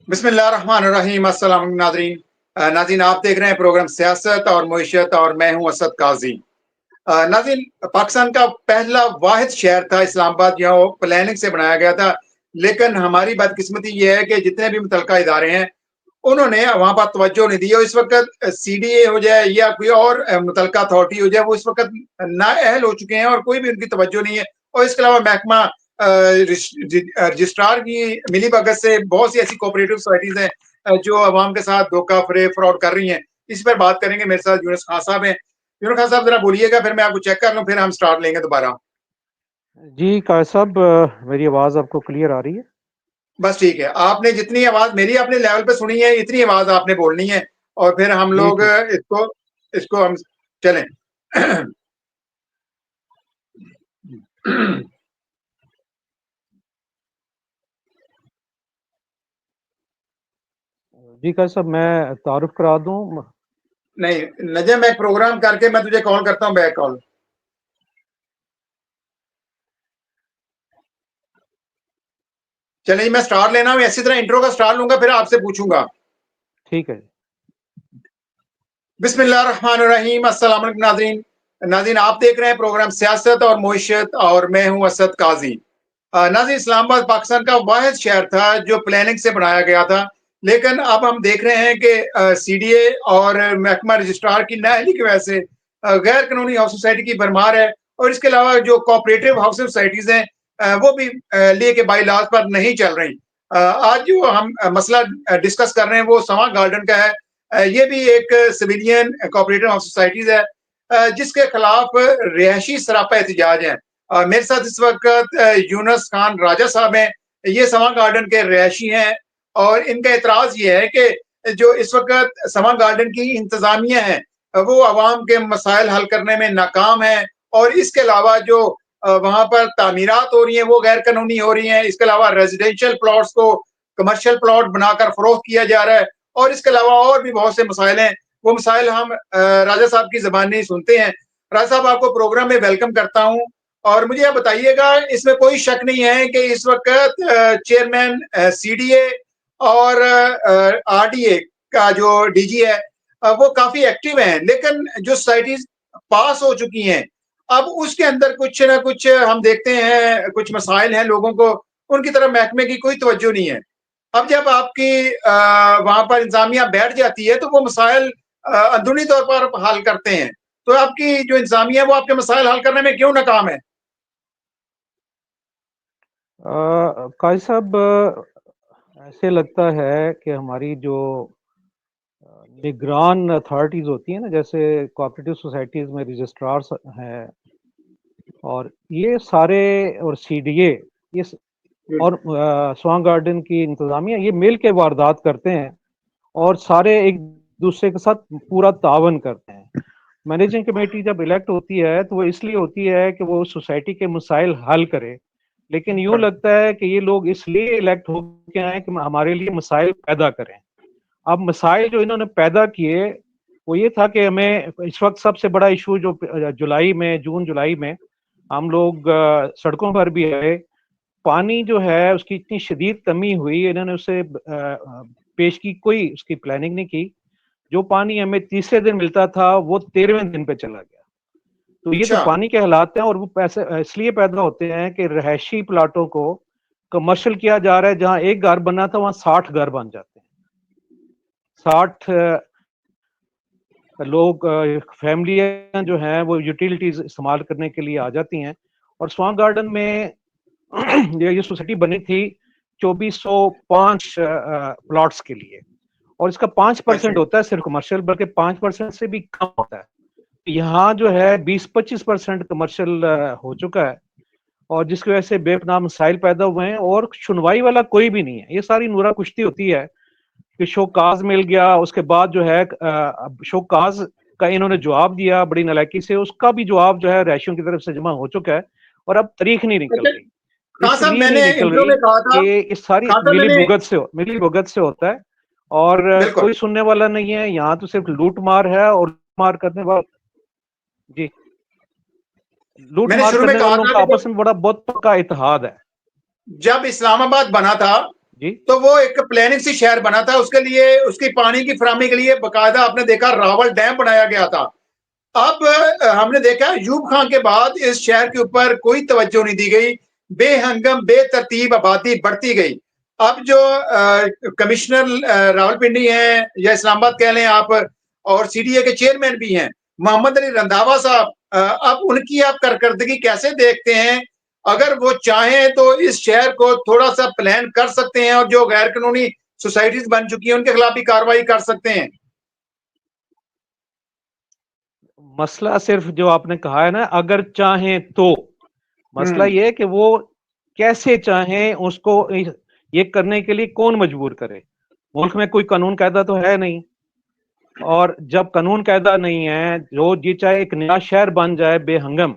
बिस्मिल्लाहिर्रहमानिर्रहीम। अस्सलाम वालेकुम नाज़रीन। नाज़रीन, आप देख रहे हैं प्रोग्राम सियासत और मईशत और मैं हूं असद काजी। नाज़रीन, पाकिस्तान का पहला वाहिद शहर था इस्लामाबाद, जो प्लानिंग से बनाया गया था। लेकिन हमारी बदकिस्मती ये है कि जितने भी मुतलका इदारे हैं उन्होंने वहां पर तवज्जो नहीं दी। और इस वक्त सीडीए हो जाए या कोई और मुतलका अथॉरिटी हो जाए, वो इस वक्त नाअहल हो चुके हैं और कोई भी उनकी तवज्जो नहीं है। और इसके अलावा महकमा रजिस्ट्रार की मिलीभगत से बहुत सी ऐसी कोऑपरेटिव सोसाइटीज हैं जो अवाम के साथ धोखा फरेब फ्रॉड कर रही हैं। इस पर बात करेंगे। मेरे साथ यूनुस खान साहब हैं। यूनुस खान साहब, जरा बोलिएगा, फिर मैं आपको चेक कर लूं, फिर हम स्टार्ट लेंगे दोबारा। जी कायर साहब, मेरी आवाज़ आपको क्लियर आ रही है? बस ठीक है। आपने जितनी आवाज मेरी अपने लेवल पे सुनी है, इतनी आवाज आपने बोलनी है और फिर हम जी लोग ठीक। इसको इसको हम चलें। जी कायर साहब, मैं तारुफ करा दूं। नहीं, नजम, मैं प्रोग्राम करके मैं तुझे कॉल करता हूँ, बैक कॉल। चलिए, मैं स्टार लेना हूँ, इसी तरह इंट्रो का स्टार लूंगा, फिर आपसे पूछूंगा। ठीक है। बिस्मिल्लाहिर्रहमानिर्रहीम। अस्सलाम वालेकुम नाज़रीन। नाज़रीन, आप देख रहे हैं प्रोग्राम सियासत और मईशत और मैं हूं असद काजी। नाज़रीन, इस्लामाबाद पाकिस्तान का वाहिद शहर था जो प्लानिंग से बनाया गया था। लेकिन अब हम देख रहे हैं कि सीडीए और महकमा रजिस्ट्रार की नाअहली की वजह से गैर कानूनी हाउस सोसाइटी की भरमार है। और इसके अलावा जो कोऑपरेटिव हाउस सोसाइटीज हैं वो भी लिए के बाई लाज पर नहीं चल रही। आज जो हम मसला डिस्कस कर रहे हैं वो समा गार्डन का है। ये भी एक सिविलियन कोऑपरेटिव हाउस सोसाइटीज है जिसके खिलाफ रिहायशी सरापा एहतजाज है। मेरे साथ इस वक्त यूनुस खान राजा साहब हैं। ये समा गार्डन के रिहायशी हैं और इनका एतराज ये है कि जो इस वक्त समा गार्डन की इंतजामिया है वो आवाम के मसाइल हल करने में नाकाम है। और इसके अलावा जो वहां पर तामीरात हो रही हैं वो गैर कानूनी हो रही हैं। इसके अलावा रेजिडेंशियल प्लॉट्स को कमर्शियल प्लॉट बनाकर फरोख्त किया जा रहा है। और इसके अलावा और भी बहुत से मसाइल हैं। वो मसाइल हम राजा साहब की जबानी सुनते हैं। राजा साहब, आपको प्रोग्राम में वेलकम करता हूँ। और मुझे आप बताइएगा, इसमें कोई शक नहीं है कि इस वक्त चेयरमैन सीडीए और आरडीए का जो डीजी है वो काफी एक्टिव हैं। लेकिन जो सोसाइटीज पास हो चुकी हैं, अब उसके अंदर कुछ ना कुछ हम देखते हैं, कुछ मसाइल हैं लोगों को, उनकी तरफ महकमे की कोई तवज्जो नहीं है। अब जब आपकी वहां पर इंतजामिया बैठ जाती है तो वो मसाइल अंदरूनी तौर पर हल करते हैं। तो आपकी जो इंतजामिया है वो आपके मसाइल हल करने में क्यों नाकाम है? कायर साहब, ऐसे लगता है कि हमारी जो निगरान अथॉरिटीज़ होती हैं ना, जैसे कोऑपरेटिव सोसाइटीज़ में रजिस्ट्रार्स हैं, और ये सारे, और सीडीए, ये और स्वां गार्डन की इंतजामिया, ये मिल के वारदात करते हैं और सारे एक दूसरे के साथ पूरा तावन करते हैं। मैनेजिंग कमेटी जब इलेक्ट होती है तो वो इसलिए होती है कि वो सोसाइटी के मसाइल हल करे। लेकिन यूं लगता है कि ये लोग इसलिए इलेक्ट हो के आए कि हमारे लिए मसाइल पैदा करें। अब मसाइल जो इन्होंने पैदा किए वो ये था कि हमें इस वक्त सबसे बड़ा इशू जो जून जुलाई में हम लोग सड़कों पर भी आए, पानी जो है उसकी इतनी शदीद कमी हुई, इन्होंने उसे पेश की, कोई उसकी प्लानिंग नहीं की। जो पानी हमें तीसरे दिन मिलता था वो 13वें दिन पे चला गया। तो ये जो अच्छा। पानी के हालात हैं, और वो पैसे इसलिए पैदा होते हैं कि रहायशी प्लाटों को कमर्शियल किया जा रहा है। जहां एक घर बना था वहां 60 घर बन जाते हैं। 60 लोग, फैमिलियां जो हैं वो यूटिलिटीज इस्तेमाल करने के लिए आ जाती हैं। और स्वां गार्डन में ये सोसाइटी बनी थी 2405 प्लॉट्स के लिए, और इसका 5% अच्छा। होता है सिर्फ कमर्शियल, बल्कि 5% से भी कम होता है। यहाँ जो है 20-25% कमर्शियल हो चुका है, और जिसकी वजह से बेपनाह मसाइल पैदा हुए हैं और सुनवाई वाला कोई भी नहीं है। ये सारी नूरा कुश्ती होती है कि शोकाज मिल गया, उसके बाद जो है शोकाज का इन्होंने जवाब दिया बड़ी नालायकी से, उसका भी जवाब जो है रैशियों की तरफ से जमा हो चुका है, और अब तारीख नहीं निकल अच्छा, रही। खान साहब, इसलिए नहीं मैंने निकल इंट्रो रही में कहा था। कि इस सारी खान साहब, मैंने मिली भुगत से होता है, और बिल्कुल, कोई सुनने वाला नहीं है। यहाँ तो सिर्फ लूट मार है, और मार करने वाले, जी, लूट मैंने मार शुरू में करने कहा वालों था का कि आपस में बड़ा बहुत पक्का इतिहाद है। जब इस्लामाबाद बना था जी। तो वो एक प्लानिंग से शहर बना था, उसके लिए उसकी पानी की फराहमी के लिए बाकायदा आपने देखा रावल डैम बनाया गया था। अब हमने देखा अयूब खान के बाद इस शहर के ऊपर कोई तवज्जो नहीं दी गई, बेहंगम बेतरतीब आबादी बढ़ती गई। अब जो कमिश्नर रावलपिंडी हैं या इस्लामाबाद कह लें आप, और सीडीए के चेयरमैन भी हैं मोहम्मद अली रंधावा साहब, अब उनकी आप कारकर्दगी कैसे देखते हैं? अगर वो चाहें तो इस शहर को थोड़ा सा प्लान कर सकते हैं और जो गैर कानूनी सोसाइटीज बन चुकी हैं उनके खिलाफ भी कार्रवाई कर सकते हैं। मसला सिर्फ जो आपने कहा है ना, अगर चाहें तो, मसला हम्म। ये है कि वो कैसे चाहें, उसको ये करने के लिए कौन मजबूर करे। मुल्क में कोई कानून कायदा तो है नहीं, और जब कानून कायदा नहीं है, जो जी चाहे एक नया शहर बन जाए बेहंगम,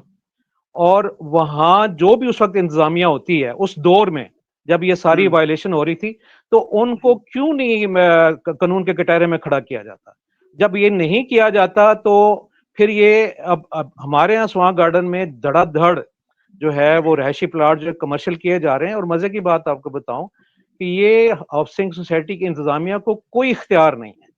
और वहां जो भी उस वक्त इंतजामिया होती है उस दौर में जब ये सारी हम्म। वायलेशन हो रही थी, तो उनको क्यों नहीं कानून के कटहरे में खड़ा किया जाता? जब ये नहीं किया जाता तो फिर ये अब हमारे यहाँ स्वां गार्डन में धड़ाधड़ जो है वो रहायशी प्लाट जो कमर्शियल किए जा रहे हैं। और मजे की बात आपको बताऊं कि ये हाउसिंग सोसाइटी की इंतजामिया को कोई इख्तियार नहीं है,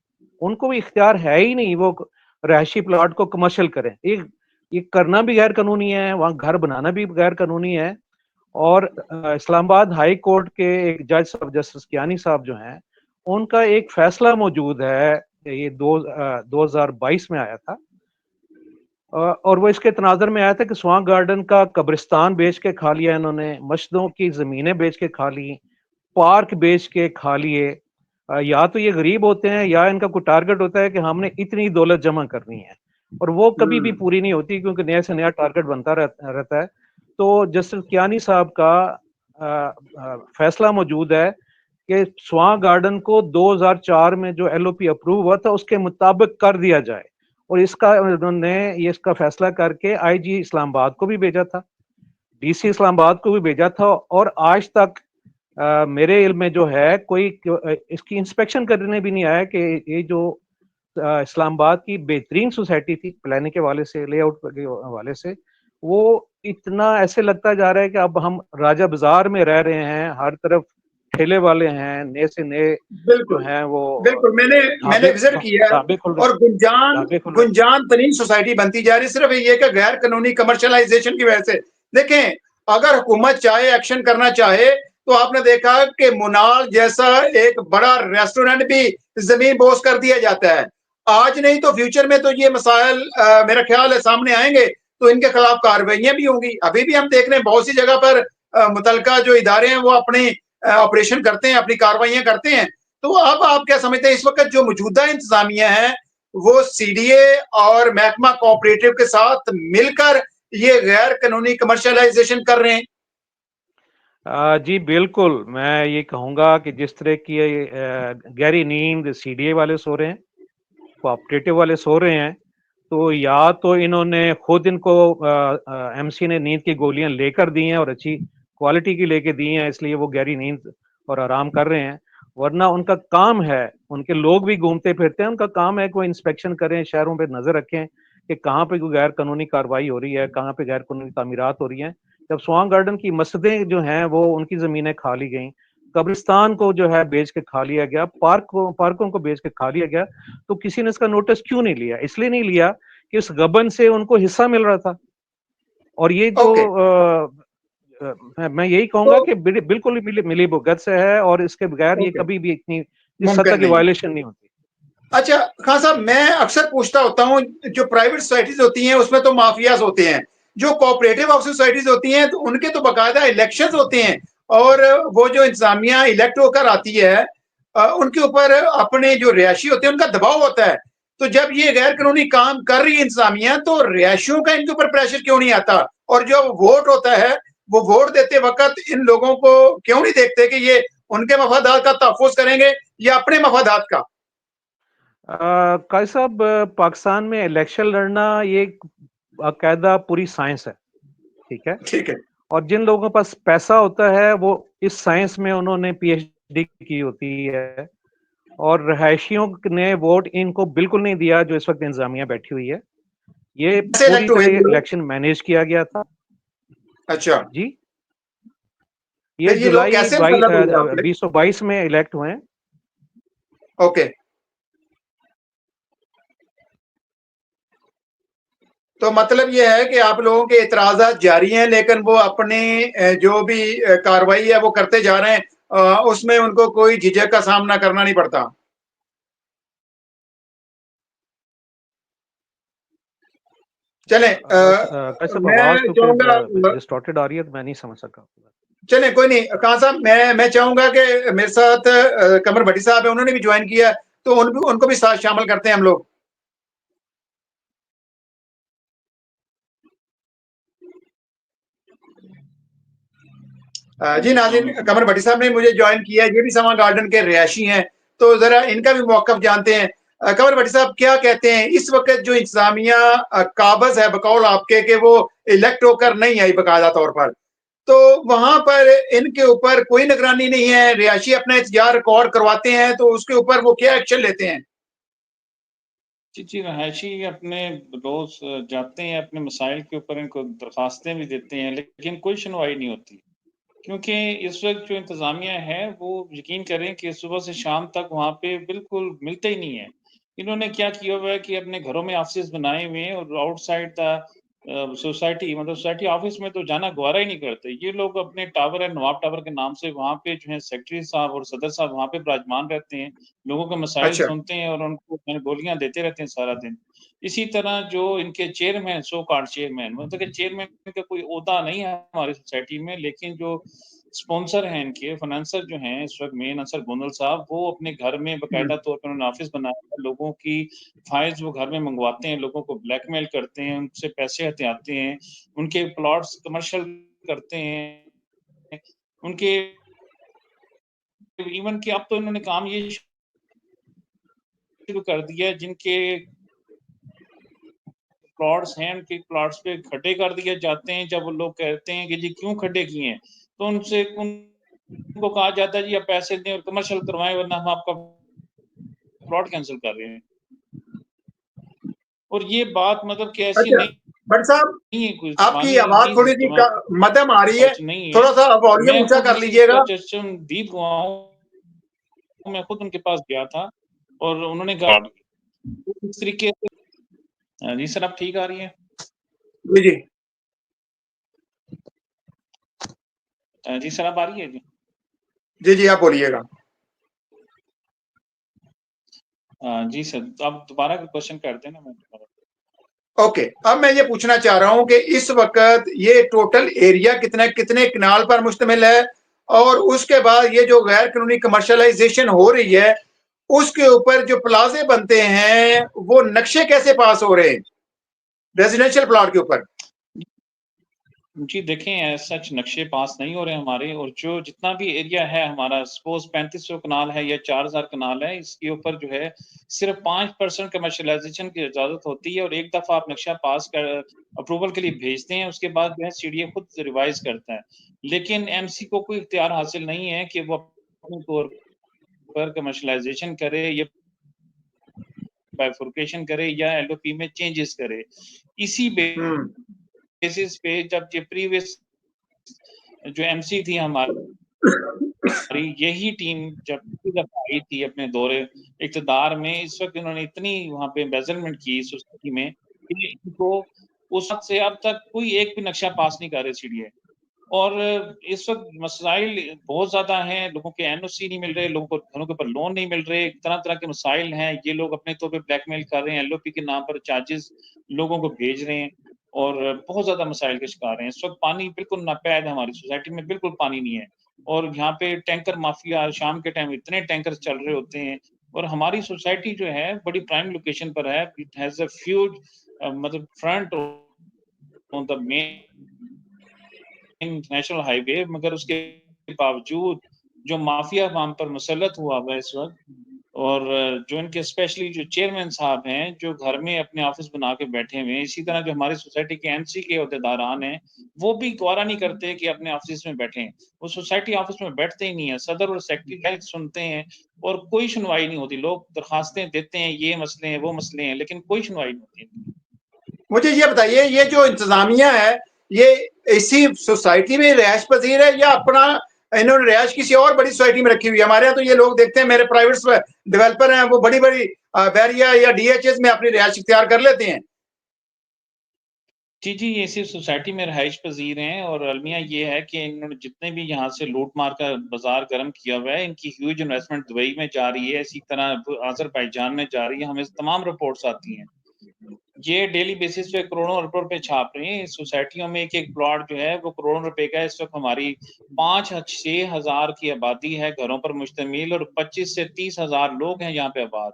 उनको भी इख्तियार है ही नहीं वो रहायशी प्लाट को कमर्शियल करें। ये करना भी गैर कानूनी है, वहां घर बनाना भी गैर कानूनी है। और इस्लामाबाद हाई कोर्ट के एक जज साहब जस्टिस कियानी साहब जो हैं, उनका एक फैसला मौजूद है, ये 2022 में आया था। और वो इसके तनाजर में आया था कि स्वां गार्डन का कब्रिस्तान बेच के खा लिया इन्होंने, मस्जिदों की जमीनें बेच के खा ली, पार्क बेच के खा लिए। या तो ये गरीब होते हैं या इनका कोई टारगेट होता है कि हमने इतनी दौलत जमा करनी है, और वो कभी भी हम्म। पूरी नहीं होती क्योंकि नया से नया टारगेट बनता रहता है। तो जस्टिस कियानी साहब का फैसला मौजूद है कि स्वां गार्डन को 2004 में जो एलओपी अप्रूव हुआ था उसके मुताबिक कर दिया जाए। और इसका उन्होंने ये इसका फैसला करके आईजी इस्लामाबाद को भी भेजा था, डीसी इस्लामाबाद को भी भेजा था, और आज तक मेरे इल्म में जो है कोई इसकी इंस्पेक्शन करने भी नहीं आया कि ये जो इस्लामाबाद की बेहतरीन सोसाइटी थी प्लानिंग के हवाले से, लेआउट के हवाले से, वो इतना ऐसे लगता जा रहा है कि अब हम राजा बाजार में रह रहे हैं, हर तरफ ठेले वाले हैं, नए से नए जो बिल्कुल, हैं वो बिल्कुल। मैंने मैंने ढाबे विजिट किया है, ढाबे खुल रहे और गुंजान ढाबे खुल रहे गुंजान तरीन सोसाइटी बनती जा रही, सिर्फ ये कि गैर कानूनी कमर्शलाइजेशन की वजह से। देखें, अगर हुकूमत चाहे एक्शन करना चाहे तो आपने देखा कि मुनाल जैसा एक बड़ा रेस्टोरेंट भी जमीन बोस कर दिया जाता है। आज नहीं तो फ्यूचर में तो ये मसाइल मेरा ख्याल है सामने आएंगे, तो इनके खिलाफ कार्रवाइयां भी होंगी। अभी भी हम देख रहे हैं बहुत सी जगह पर मुतलका जो इदारे हैं वो अपने ऑपरेशन करते हैं, अपनी कार्रवाइयां करते हैं। तो अब आप क्या समझते हैं इस वक्त जो मौजूदा इंतजामिया है वो सीडीए और महकमा कोऑपरेटिव के साथ मिलकर ये गैर कानूनी कमर्शलाइजेशन कर रहे हैं? जी बिल्कुल, मैं ये कहूंगा कि जिस तरह की गहरी नींद सीडीए वाले सो रहे हैं, कोऑपरेटिव वाले सो रहे हैं, तो या तो इन्होंने खुद इनको एमसी ने नींद की गोलियां लेकर दी हैं और अच्छी क्वालिटी की लेके दी हैं, इसलिए वो गहरी नींद और आराम कर रहे हैं। वरना उनका काम है, उनके लोग भी घूमते फिरते हैं, उनका काम है कि वो इंस्पेक्शन करें, शहरों पे नजर रखें कि कहाँ पे कोई गैर कानूनी कार्रवाई हो रही है, कहाँ पे गैर कानूनी तामीरात हो रही हैं। जब स्वां गार्डन की मस्जिदें जो हैं वो उनकी जमीनें खा ली गई, कब्रिस्तान को जो है बेच के खा लिया गया, पार्कों को बेच के खा लिया गया, तो किसी ने इसका नोटिस क्यों नहीं लिया? इसलिए नहीं लिया कि उस गबन से उनको हिस्सा मिल रहा था। और ये जो ओके। मैं यही कहूंगा तो कि बिल्कुल ही मिली भुगत से है, और इसके बगैर ये ओके, कभी भी इतनी इस सतह मुमकिन की नहीं। वायलेशन नहीं होती। अच्छा खान साहब, मैं अक्सर पूछता होता हूँ, जो प्राइवेट सोसाइटीज होती हैं उसमें तो माफियाज होते हैं, जो कोऑपरेटिव हाउस सोसाइटीज होती हैं तो उनके तो बाकायदा इलेक्शंस होते हैं, और वो जो इंतजामिया इलेक्ट होकर आती है उनके ऊपर अपने जो रिहायशी होते हैं उनका दबाव होता है। तो जब ये गैर कानूनी काम कर रही है इंतजामिया, तो रिहायशियों का इनके ऊपर प्रेशर क्यों नहीं आता? और जो वोट होता है वो वोट देते वक्त इन लोगों को क्यों नहीं देखते कि ये उनके मफादात का तहफुज करेंगे या अपने मफादात का? काजी साहब, पाकिस्तान में इलेक्शन लड़ना ये एक बाकायदा पूरी साइंस है, ठीक है। ठीक है। और जिन लोगों के पास पैसा होता है वो इस साइंस में उन्होंने पीएचडी की होती है, और रहायशियों ने वोट इनको बिल्कुल नहीं दिया जो इस वक्त इंतजामिया बैठी हुई है। ये कैसे पूरी इलेक्ट हुए तरह ये लोग? इलेक्शन मैनेज किया गया था। अच्छा। जी। ये फिर ये लोग जुलाई कैसे मुसल्लत हुए आप पे? 2022 में इलेक्ट हुए हैं। ओके, तो मतलब ये है कि आप लोगों के इतराज़ात जारी हैं, लेकिन वो अपनी जो भी कार्रवाई है वो करते जा रहे हैं, उसमें उनको कोई झिझक का सामना करना नहीं पड़ता। चलें, भाई साहब आवाज मैं क्योंकि चाहूंगा, डिस्टॉर्टेड आ रही है, तो मैं नहीं समझ सका। चलें कोई नहीं, खान साहब मैं चाहूंगा कि मेरे साथ कमर भट्टी साहब है, उन्होंने भी ज्वाइन किया, तो उनको भी साथ शामिल करते हैं हम लोग। जी नाज़रीन, कमर भट्टी साहब ने मुझे ज्वाइन किया है, ये भी समा गार्डन के रिहायशी हैं, तो जरा इनका भी मौक़िफ़ जानते हैं। कमर भट्टी साहब क्या कहते हैं, इस वक्त जो इंतजामिया काबिज़ है बकौल आपके कि वो इलेक्ट होकर नहीं आई बाकायदा तौर पर, तो वहां पर इनके ऊपर कोई निगरानी नहीं है, रिहायशी अपना एहतजाज रिकॉर्ड करवाते हैं, तो उसके ऊपर वो क्या एक्शन लेते हैं? जी, रहायशी अपने रोज़ जाते हैं, अपने मसाइल के ऊपर इनको दरख्वास्तें भी देते हैं, लेकिन कोई सुनवाई नहीं होती। क्योंकि इस वक़्त जो इंतज़ामिया है, वो यकीन करें कि सुबह से शाम तक वहाँ पे बिल्कुल मिलते ही नहीं हैं। इन्होंने क्या किया हुआ है कि अपने घरों में ऑफ़िसेज़ बनाए हुए हैं और आउटसाइड द सोसाइटी, मतलब सोसाइटी ऑफ़िस में तो जाना गवारा ही नहीं करते। ये लोग अपने टावर है, नवाब टावर के नाम से, वहाँ पे जो है सेक्रेटरी साहब और सदर साहब वहाँ पे विराजमान रहते हैं, लोगों के मसाइल अच्छा, सुनते हैं और उनको गोलियाँ देते रहते हैं सारा दिन। इसी तरह जो इनके चेयरमैन, सो कॉल्ड चेयरमैन, मतलब कि चेयरमैन का कोई ओहदा नहीं है हमारी सोसाइटी में, लेकिन जो स्पॉन्सर हैं इनके, फाइनेंसर जो हैं इस वक़्त मेन अंसर गोंदल साहब, वो अपने घर में हुँ, बाकायदा तौर पे उन्होंने ऑफ़िस बनाया है, लोगों की फाइल्स वो घर में मँगवाते हैं, लोगों को ब्लैकमेल करते हैं, उनसे पैसे हथियाते हैं, उनके प्लॉट्स कमर्शियल करते हैं, उनके इवन कि अब तो इन्होंने काम ये शुरू कर दिया है, जिनके प्लॉट्स हैं, उनके प्लॉट्स पे खड्डे कर दिए जाते हैं। जब वो लोग कहते हैं कि जी क्यों खड्डे किए हैं, तो उनको कहा जाता है जी आप पैसे दें और कमर्शियल करवाएँ, वरना हम आपका प्लॉट कैंसल कर रहे हैं। और ये बात मतलब कि ऐसी अच्छा, भट्ट साहब, नहीं है, कोई आपकी ज़बानी आवाज़ थोड़ी-सी मद्धम आ रही है, सच नहीं है। थोड़ा-सा वॉल्यूम मैं ऊँचा खुद कर इसका लीजिएगा। चश्मदीद हुआ हूँ, मैं खुद उनके पास गया था और उन्होंने कहा इस तरीके से। जी सर, अब ठीक आ रही है? जी, जी। जी सर, अब आ रही है जी? जी, जी, आप बोलिएगा। जी सर, तो आप दोबारा क्वेश्चन कर देना, मैं दोबारा। ओके, अब मैं ये पूछना चाह रहा हूँ कि इस वक़्त ये टोटल एरिया कितने कितने कनाल पर मुश्तमिल है? और उसके बाद ये जो गैर कानूनी कमर्शियलाइज़ेशन हो रही है, उसके ऊपर जो प्लाज़े बनते हैं, वो नक्शे कैसे पास हो रहे हैं? रेज़िडेंशियल प्लॉट के ऊपर? जी, देखें एज़ सच नक्शे पास नहीं हो रहे हमारे, और जो जितना भी एरिया है हमारा, सपोज़ 3500 कनाल है या 4000 कनाल है, इसके ऊपर जो है सिर्फ़ 5% कमर्शियलाइज़ेशन की इजाज़त होती है, और एक दफ़ा आप नक्शा पास कर अप्रूवल के लिए भेजते हैं, उसके बाद जो है सीडीए खुद रिवाइज़ करता है। लेकिन एमसी को कोई इख्तियार हासिल नहीं है कि वो अपने तौर पर कमर्शियलाइज़ेशन करे या बाइफरकेशन करे या एलओपी में चेंजेस करे। इसी हुँ, बेसिस पे जब ये प्रीवियस जो एमसी थी हमारी, यही टीम जब पिछली दफ़ा आई थी अपने दौरे इक़्तिदार में, इस वक़्त इन्होंने इतनी वहाँ पे एम्बेज़लमेंट की सोसाइटी में कि इनको उस वक़्त से अब तक कोई एक भी नक्शा पास नहीं कर रहे सीडीए। और इस वक़्त मसाइल बहुत ज़्यादा हैं, लोगों के एनओसी नहीं मिल रहे, लोगों को घरों के ऊपर लोन नहीं मिल रहे, तरह-तरह के मसाइल हैं। ये लोग अपने तौर पे ब्लैकमेल कर रहे हैं, एलओपी के नाम पर चार्जेज़ लोगों को भेज रहे हैं, और बहुत ज़्यादा मसाइल के शिकार हैं। इस वक़्त पानी बिल्कुल नापैद है, हमारी सोसाइटी में बिल्कुल पानी नहीं है, और यहाँ पे टैंकर माफ़िया शाम के टाइम इतने टैंकर चल रहे होते हैं, और हमारी सोसाइटी जो है बड़ी प्राइम लोकेशन पर है। इट हैज़ अ ह्यूज मतलब front on the main national highway, मगर उसके बावजूद जो माफिया वहाँ पर मुसल्लत हुआ हुआ है इस वक़्त, और जो इनके स्पेशली जो चेयरमैन साहब हैं, जो घर में अपने ऑफ़िस बना के बैठे हुए हैं, इसी तरह जो हमारी सोसाइटी के एमसी के ओहदेदारान हैं, वो भी गौरा नहीं करते कि अपने ऑफ़िस में बैठें। वो सोसाइटी ऑफ़िस में बैठते ही नहीं है, सदर और सेक्रेटरी क्या सुनते हैं, और कोई सुनवाई नहीं होती। लोग दरख्वास्तें देते हैं, ये मसले हैं, वो मसले हैं, लेकिन कोई सुनवाई नहीं होती इनकी। मुझे ये बताइए, ये जो इंतज़ामिया है, ये इसी सोसाइटी में रिहाइश पज़ीर है या अपना इन्होंने रिहाइश किसी और बड़ी सोसाइटी में रखी हुई है। हमारे यहाँ तो ये लोग देखते हैं, मेरे प्राइवेट डेवलपर हैं, वो बड़ी-बड़ी बैरिया या डीएचएस में अपनी रिहाइश इख्तियार कर लेते हैं। जी, जी, ये सिर्फ़ सोसाइटी में रहाइश पज़ीर हैं और अलमिया ये है कि इन्होंने जितने भी यहाँ से लूट-मार का बाज़ार गर्म किया हुआ है, इनकी ह्यूज इन्वेस्टमेंट दुबई में जा रही है, इसी तरह अज़रबैजान में जा रही है, हमें तमाम रिपोर्ट्स आती हैं। ये डेली बेसिस पे करोड़ों रुपए छाप रहे हैं। सोसाइटियों में एक-एक प्लॉट जो है वो करोड़ों रुपए का है। इस वक़्त हमारी 5-6 हज़ार की आबादी है घरों पर मुश्तमिल और 25 से 30 हज़ार लोग हैं यहाँ पे आबाद।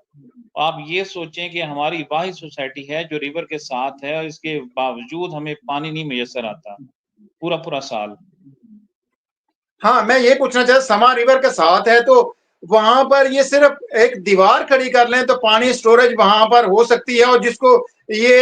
आप ये सोचें कि हमारी वाहिद सोसाइटी है जो रिवर के साथ है और इसके बावजूद हमें पानी नहीं मुयस्सर आता, पूरा-पूरा साल। हाँ, मैं ये पूछना चाहता, समा रिवर के साथ है तो वहाँ पर ये सिर्फ एक दीवार खड़ी कर लें तो पानी स्टोरेज वहाँ पर हो सकती है, और जिसको ये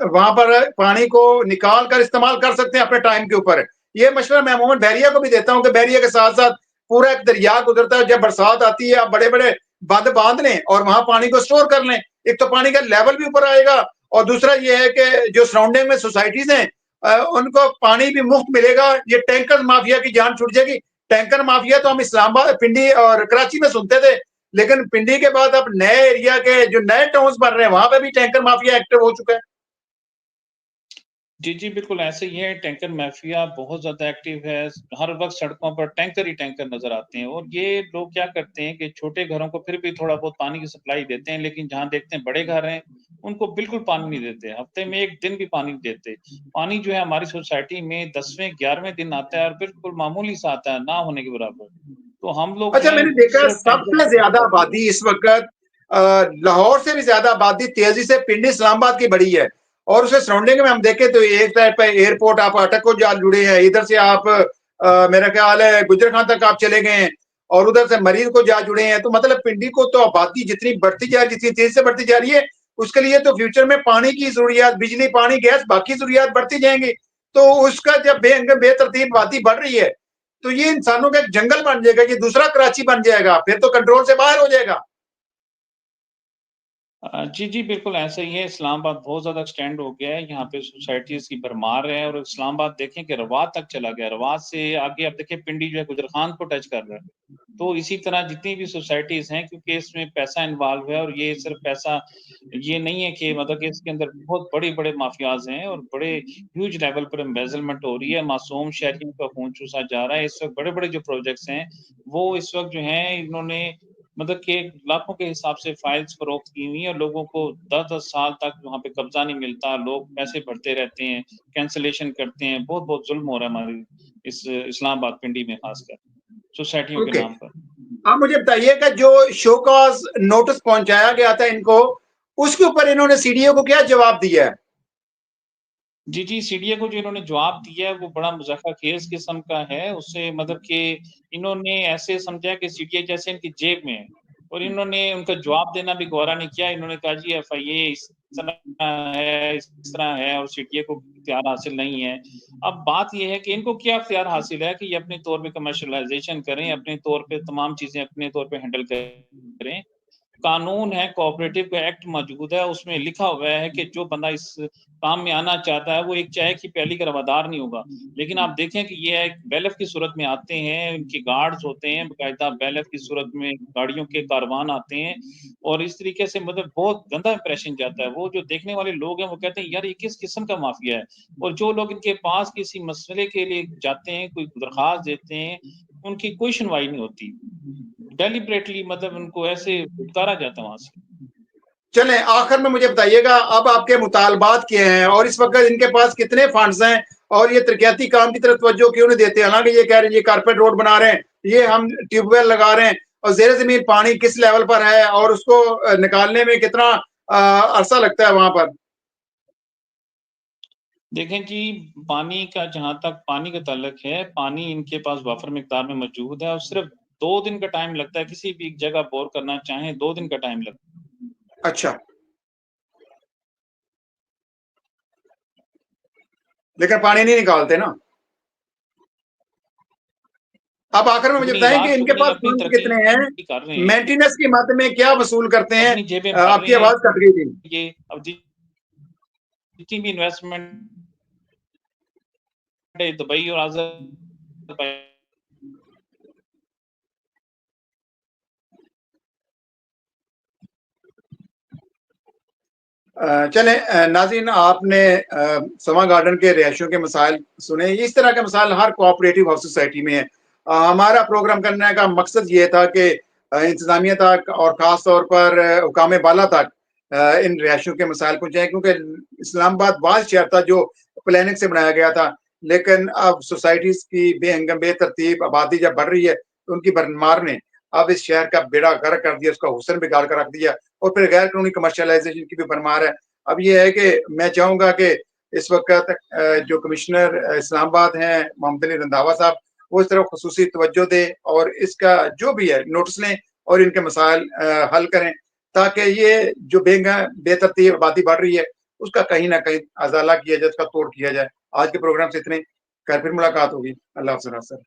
वहाँ पर पानी को निकाल कर इस्तेमाल कर सकते हैं अपने टाइम के ऊपर। ये मशवरा मैं मोहम्मद बहरिया को भी देता हूँ कि बहरिया के साथ-साथ पूरा एक दरिया गुजरता है, जब बरसात आती है आप बड़े-बड़े बंध बाँध लें और वहाँ पानी को स्टोर कर लें। एक तो पानी का लेवल भी ऊपर आएगा, और दूसरा ये है कि जो सराउंडिंग में सोसाइटीज़ हैं उनको पानी भी मुफ्त मिलेगा। ये टैंकर माफिया की जान छूट जाएगी। टैंकर माफिया तो हम इस्लामाबाद, पिंडी और कराची में सुनते थे, लेकिन पिंडी के बाद अब नए एरिया के जो नए टाउन्स बन रहे हैं वहां पे भी टैंकर माफिया एक्टिव हो चुका है। जी, जी, बिल्कुल ऐसे ही है, टैंकर माफिया बहुत ज़्यादा एक्टिव है, हर वक़्त सड़कों पर टैंकर ही टैंकर नज़र आते हैं और ये लोग क्या करते हैं कि छोटे घरों को फिर भी थोड़ा बहुत पानी की सप्लाई देते हैं, लेकिन जहाँ देखते हैं बड़े घर हैं, उनको बिल्कुल पानी नहीं देते, हफ़्ते में 1 दिन भी पानी नहीं देते। पानी जो है हमारी सोसाइटी में 10वें 11वें दिन आता है और बिल्कुल मामूली सा आता है, ना होने के बराबर। तो हम लोग जो अच्छा, हैं मैंने देखा सिर्फ़ सबसे टैंकर ज्यादा आबादी इस वक्त लाहौर से भी ज्यादा आबादी तेजी से पिंडी इस्लामाबाद की बढ़ी है, और उसके सराउंडिंग में हम देखें तो एक साइड पे एयरपोर्ट, आप अटक को जा जुड़े हैं, इधर से आप मेरा ख्याल है गुजर खान तक आप चले गए हैं, और उधर से मरीज को जा जुड़े हैं। तो मतलब पिंडी को तो आबादी जितनी बढ़ती जा रही, जितनी तेजी से बढ़ती जा रही है, उसके लिए तो फ्यूचर में पानी की जरूरियात, बिजली, पानी, गैस, बाकी जरूरियात बढ़ती जाएंगी। तो उसका जब बेतरतीब आबादी बढ़ रही है तो ये इंसानों का एक जंगल बन जाएगा, ये दूसरा कराची बन जाएगा, फिर तो कंट्रोल से बाहर हो जाएगा। जी, जी, बिल्कुल ऐसा ही है, इस्लामाबाद बहुत ज़्यादा एक्सटेंड हो गया है, यहाँ पे सोसाइटीज़ की भरमार है और इस्लामाबाद देखें कि रवात तक चला गया, रवात से आगे आप देखें पिंडी जो है गुजरखान को टच कर रहा है। तो इसी तरह जितनी भी सोसाइटीज़ हैं क्योंकि इसमें पैसा इन्वॉल्व है और ये सिर्फ़ पैसा ये नहीं है कि मतलब कि इसके अंदर बहुत बड़े-बड़े माफ़ियाज़ हैं और बड़े ह्यूज लेवल पर एम्बेज़लमेंट हो रही है, मासूम शहरियों का खून चूसा जा रहा है। इस वक़्त बड़े-बड़े जो प्रोजेक्ट्स हैं, वो इस वक़्त जो हैं इन्होंने मतलब कि लाखों के हिसाब से फाइल्स फ़रोख्त की हुई हैं और लोगों को 10-10 साल तक वहाँ पे कब्ज़ा नहीं मिलता, लोग पैसे भरते रहते हैं, कैंसलेशन करते हैं, बहुत-बहुत ज़ुल्म हो रहा है हमारी इस इस्लामाबाद पिंडी में ख़ासकर, सोसाइटियों के ओके, नाम पर। आप मुझे बताइएगा जो शो कॉज नोटिस पहुंचाया गया था इनको, उसके ऊपर इन्होंने सीडीओ को क्या जवाब दिया है? जी, जी, सीडीए को जो इन्होंने जवाब दिया है, वो बड़ा मज़ाक़-ख़ेज़ किस्म का है, उससे मतलब कि इन्होंने ऐसे समझा कि सीडीए जैसे इनकी जेब में है और इन्होंने उनका जवाब देना भी गौरा नहीं किया, इन्होंने कहा जी एफआईए इस तरह है और सीडीए को इख्तियार हासिल नहीं है। अब बात ये है कि इनको क्या इख्तियार हासिल है कि ये अपने तौर पे कमर्शियलाइज़ेशन करें, अपने तौर पे तमाम चीज़ें अपने तौर पे हैंडल करें। कानून है, कोऑपरेटिव का एक्ट मौजूद है, उसमें लिखा हुआ है कि जो बंदा इस काम में आना चाहता है, वो एक चाय की प्याली का रवादार नहीं होगा। लेकिन आप देखें कि ये एक बैलफ की सूरत में आते हैं, इनके गार्ड्स होते हैं, बाकायदा बैलफ की सूरत में गाड़ियों के कारवान आते हैं और इस तरीके से मतलब बहुत गंदा इंप्रेशन जाता है। वो जो देखने वाले लोग हैं, वो कहते हैं, "यार, ये किस किस्म का माफ़िया है?" और जो लोग इनके पास किसी मसले के लिए जाते हैं, कोई दरख़्वास्त देते हैं, उनकी कोई सुनवाई नहीं होती। डेलिबरेटली मतलब उनको ऐसे उतारा जाता है वहाँ से। चलें, आखिर में मुझे बताइएगा, अब आपके मुतालबात क्या हैं और इस वक्त इनके पास कितने फंड्स हैं, और ये तरक्याती काम की तरफ तवज्जो क्यों नहीं देते? हालांकि ये कह रहे हैं ये कारपेट रोड बना रहे हैं, ये हम ट्यूबवेल लगा रहे हैं, और जेर जमीन पानी किस लेवल पर है और उसको निकालने में कितना अरसा लगता है वहां पर? देखें जी, पानी का जहाँ तक पानी का ताल्लुक है, पानी इनके पास वाफ़र मिक़दार में मौजूद है और सिर्फ़ 2 दिन का टाइम लगता है, किसी भी जगह बोर करना चाहें, 2 दिन का टाइम लगता है। अच्छा, लेकिन पानी नहीं निकालते ना। अब आखिर में मुझे अपनी बताएं कि इराद तो इनके नहीं, पास अपनी फंड कितने हैं, तरक्की कर रहे हैं, मेंटेनेंस की मद में क्या वसूल करते हैं? अपनी जेबें भर रहे आपकी हैं। आवाज कट गई थी। ये अब जितनी भी इन्वेस्टमेंट है दुबई और अज़रबैजान चले नाज़रीन, आपने समा गार्डन के रिहायशियों के मसाइल सुने। इस तरह के मसाइल हर कोऑपरेटिव हाउस सोसाइटी में है। हमारा प्रोग्राम करने का मकसद ये था कि इंतज़ामिया तक और ख़ास तौर पर हुकाम बाला तक इन रिहायशियों के मसाइल पहुँचाएँ, क्योंकि इस्लामाबाद वाहिद शहर था जो प्लानिंग से बनाया गया था। लेकिन अब सोसाइटीज़ की बेहंगम बेतरतीब आबादी जब बढ़ रही है, तो उनकी भरमार ने अब इस शहर का बेड़ा गर्क कर दिया, उसका हुस्न बिगाड़ कर रख दिया और फिर गैर कानूनी कमर्शियलाइज़ेशन की भी भरमार है। अब ये है कि मैं चाहूँगा कि इस वक़्त जो कमिश्नर इस्लामाबाद हैं, मोहम्मद अली रंधावा साहब, वो इस तरफ ख़ुसूसी तवज्जो दें और इसका जो भी है नोटिस लें और इनके मसाइल हल करें, ताकि ये जो बेतरतीब आबादी बढ़ रही है, उसका कहीं न कहीं अज़ाला किया जाए, उसका तोड़ किया जाए। आज के प्रोग्राम से इतना ही, कल फिर मुलाकात होगी। अल्लाह हाफ़िज़ सर।